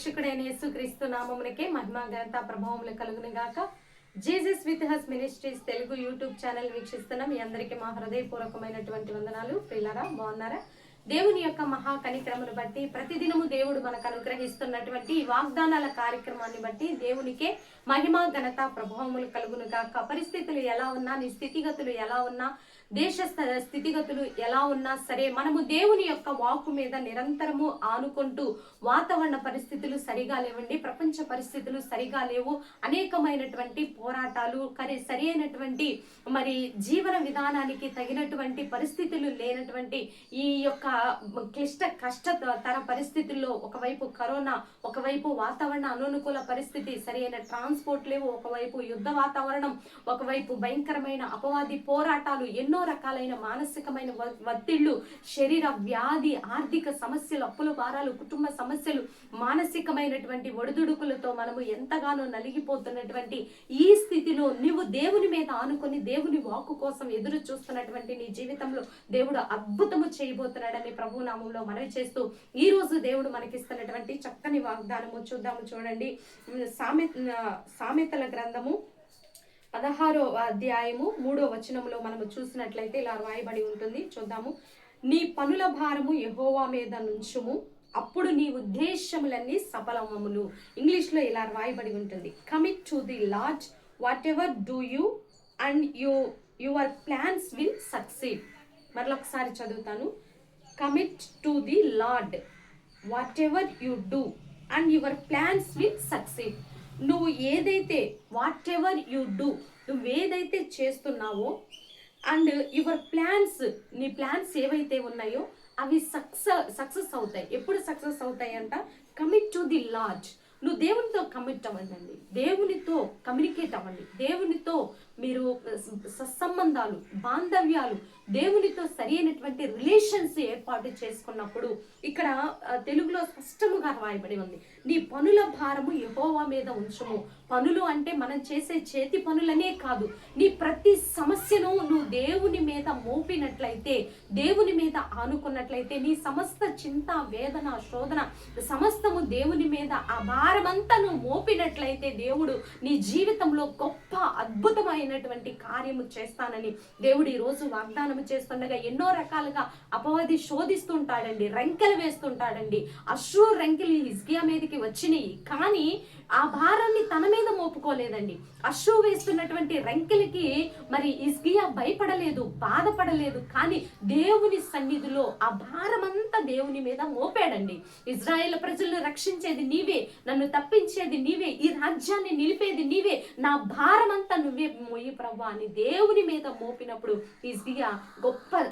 రక్షకుడైన యేసుక్రీస్తు నామమునకే మహిమ ఘనత ప్రభావములు కలుగును గాక. Jesus with has ministries Telugu YouTube channel వీక్షిస్తున్న మీ అందరికీ మా హృదయపూర్వకమైనటువంటి వందనాలు. ప్రియులారా, బాగున్నారా? దేవుని యొక్క మహా కనికరమును బట్టి, ప్రతిదినము దేవుడు మనకు అనుగ్రహిస్తున్నటువంటి వాగ్దానాల కార్యక్రమాన్ని బట్టి దేవునికే మహిమ ఘనత ప్రభావములు కలుగును గాక. పరిస్థితులు ఎలా ఉన్నా, నీ స్థితిగతులు ఎలా ఉన్నా, దేశ స్థితిగతులు ఎలా ఉన్నా సరే, మనము దేవుని యొక్క వాక్కు మీద నిరంతరము ఆనుకుంటూ, వాతావరణ పరిస్థితులు సరిగా లేవండి, ప్రపంచ పరిస్థితులు సరిగా లేవు, అనేకమైనటువంటి పోరాటాలు, సరి అయినటువంటి మరి జీవన విధానానికి తగినటువంటి పరిస్థితులు లేనటువంటి ఈ యొక్క కష్టతర పరిస్థితుల్లో ఒకవైపు కరోనా, ఒకవైపు వాతావరణ అననుకూల పరిస్థితి, సరి అయిన ట్రాన్స్పోర్ట్ లేవు, ఒకవైపు యుద్ధ వాతావరణం, ఒకవైపు భయంకరమైన అపవాది పోరాటాలు, ఎన్నో రకాలైన మానసికమైన ఒత్తిళ్లు, శరీర వ్యాధి, ఆర్థిక సమస్యలు, అప్పుల భారాలు, కుటుంబ సమస్యలు, మానసికమైనటువంటి ఒడిదుడుకులతో మనము ఎంతగానో నలిగిపోతున్నటువంటి ఈ స్థితిలో నీవు దేవుని మీద ఆనుకొని దేవుని వాక్కు కోసం ఎదురు చూస్తున్నటువంటి నీ జీవితంలో దేవుడు అద్భుతము చేయబోతున్నాడని ప్రభు నామంలో మనవి చేస్తూ, ఈ రోజు దేవుడు మనకిస్తున్నటువంటి చక్కని వాగ్దానము చూద్దాము. చూడండి, సామెతల గ్రంథము 16వ అధ్యాయము 3వ వచనంలో మనము చూసినట్లయితే ఇలా రాయబడి ఉంటుంది. చూద్దాము. నీ పనుల భారము యెహోవా మీద నుంచుము, అప్పుడు నీ ఉద్దేశములన్నీ సఫలమములు. ఇంగ్లీష్లో ఇలా రాయబడి ఉంటుంది. Commit to the lord what ever do you and your plans will succeed. మరొకసారి చదువుతాను. Commit to the lord what ever you do and your plans will succeed. నువ్వు ఏదైతే వాట్ ఎవర్ యు డూ, నువ్వేదైతే చేస్తున్నావో, అండ్ యువర్ ప్లాన్స్, నీ plans ఏవైతే ఉన్నాయో అవి success అవుతాయి. ఎప్పుడు సక్సెస్ అవుతాయి అంట? Commit to the lord. నువ్వు దేవునితో కమిట్ అవ్వండి, దేవునితో కమ్యూనికేట్ అవ్వండి, దేవునితో మీరు సత్సంబంధాలు, బాంధవ్యాలు, దేవునితో సరి అయినటువంటి రిలేషన్స్ ఏర్పాటు చేసుకున్నప్పుడు, ఇక్కడ తెలుగులో స్పష్టముగా రాయబడి ఉంది, నీ పనుల భారము యెహోవా మీద ఉంచుము. పనులు అంటే మనం చేసే చేతి పనులనే కాదు, నీ ప్రతి సమస్యను నువ్వు దేవుని మీద మోపినట్లయితే, దేవుని మీద ఆనుకున్నట్లయితే, నీ సమస్త చింత, వేదన, శోధన సమస్తము దేవుని మీద ఆ భారమంతా నువ్వు మోపినట్లయితే, దేవుడు నీ జీవితంలో గొప్ప అద్భుతమైనటువంటి కార్యము చేస్తానని దేవుడు ఈ రోజు వాగ్దానం చేస్తుండగా, ఎన్నో రకాలుగా అపవాది శోధిస్తుంటాడండి, రెంకెలు వేస్తుంటాడండి. అశ్రు రెంకెలు హిజ్కియా మీదకి వచ్చినాయి, కానీ ఆ భారాన్ని తన మీద మోపుకోలేదండి. అశ్రు వేస్తున్నటువంటి రెంకెలకి మరి హిజ్కియా భయపడలేదు, బాధపడలేదు, కానీ దేవుని సన్నిధిలో ఆ భారమంతా దేవుని మీద మోపాడండి. ఇజ్రాయేల్ ప్రజలను రక్షించేది నీవే, నన్ను తప్పించేది నీవే, ఈ రాజ్యాన్ని నిలిపేది నీవే, నా భారమంతా నువ్వే మోయి ప్రభువా అని దేవుని మీద మోపినప్పుడు హిజ్కియా గొప్ప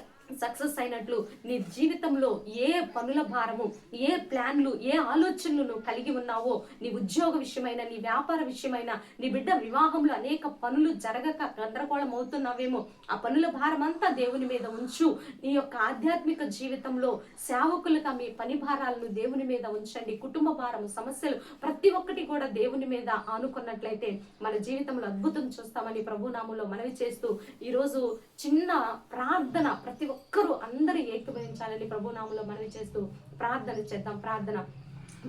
సక్సెస్ అయినట్లు నీ జీవితంలో ఏ పనుల భారము, ఏ ప్లాన్లు, ఏ ఆలోచనలు నువ్వు కలిగి ఉన్నావో, నీ ఉద్యోగ విషయమైన, నీ వ్యాపార విషయమైన, నీ బిడ్డ వివాహంలో అనేక పనులు జరగక గందరగోళం అవుతున్నావేమో, ఆ పనుల భారం అంతా దేవుని మీద ఉంచు. నీ యొక్క ఆధ్యాత్మిక జీవితంలో సేవకులుగా మీ పని భారాలను దేవుని మీద ఉంచండి. కుటుంబ భారం, సమస్యలు ప్రతి ఒక్కటి కూడా దేవుని మీద ఆనుకున్నట్లయితే మన జీవితంలో అద్భుతం చూస్తామని ప్రభునామంలో మనవి చేస్తూ, ఈరోజు చిన్న ప్రార్థన ప్రతి ఒక్కరూ అందరూ ఏకీభవించాలని ప్రభునామంలో మనవి చేస్తూ ప్రార్థన చేద్దాం. ప్రార్థన.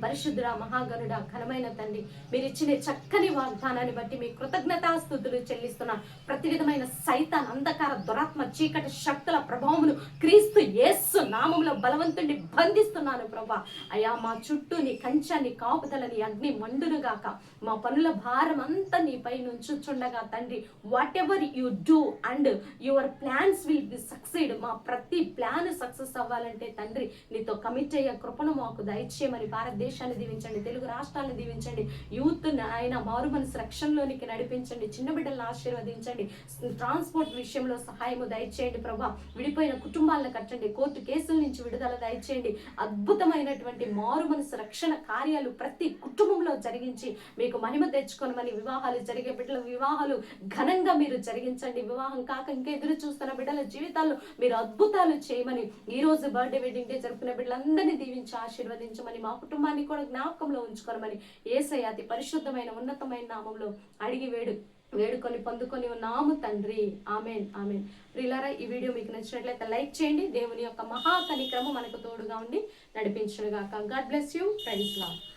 పరిశుద్ధుడ, మహాగణుడ, ఘనమైన తండ్రి, మీరు ఇచ్చిన చక్కని వాగ్దానాన్ని బట్టి మీ కృతజ్ఞతాస్తుతులు చెల్లిస్తున్నాను. ప్రతి విధమైన సైతాన్, అంధకార, దురాత్మ, చీకటి శక్తుల ప్రభావమును క్రీస్తు యేసు నామములో బలవంతుడిని బంధిస్తున్నాను ప్రభా. అయ్యా, మా చుట్టూ నీ కంచాన్ని, కాపుదలని అగ్ని మండునుగాక. మా పనుల భారం అంతా నీపై నుంచుచుండగా తండ్రి, what ever you do and your plans will be succeed. మా ప్రతి ప్లాన్ సక్సెస్ అవ్వాలంటే తండ్రి, నీతో కమిట్ అయ్యే కృపను మాకు దయచేయమని భారతదేశాన్ని దీవించండి, తెలుగు రాష్ట్రాలను దీవించండి, యూత్ ఆయన మారు మనసు రక్షణలోనికి నడిపించండి, చిన్న బిడ్డలను ఆశీర్వదించండి, ట్రాన్స్పోర్ట్ విషయంలో సహాయము దయచేయండి ప్రభా. విడిపోయిన కుటుంబాలను కట్టండి, కోర్టు కేసుల నుంచి విడుదల దయచేయండి. అద్భుతమైనటువంటి మారు మనసు రక్షణ కార్యాలు ప్రతి కుటుంబంలో జరిగించి మీకు మహిమ తెచ్చుకోనమని, వివాహాలు జరిగే బిడ్డల వివాహాలు ఘనంగా మీరు జరిగించండి. వివాహం కాక ఇంకా ఎదురు చూస్తున్న బిడ్డల జీవితాల్లో మీరు అద్భుతాలు చేయమని, ఈ రోజు బర్త్డే, వెడ్డింగ్ డే జరుపుకునే బిడ్డలందరినీ దీవించి ఆశీర్వదించమని, మా కుటుంబాన్ని కూడా జ్ఞాపకంలో ఉంచుకోనమని యేసయ్య అతి పరిశుద్ధమైన ఉన్నతమైన నామంలో అడిగి వేడుకొని పొందుకొని ఉన్నాము తండ్రి. Amen, amen. ప్రియులారా, ఈ వీడియో మీకు నచ్చినట్లయితే లైక్ చేయండి. దేవుని యొక్క మహా కనికరము మనకు తోడుగా ఉండి నడిపించునుగాక. God bless you. Praise lord.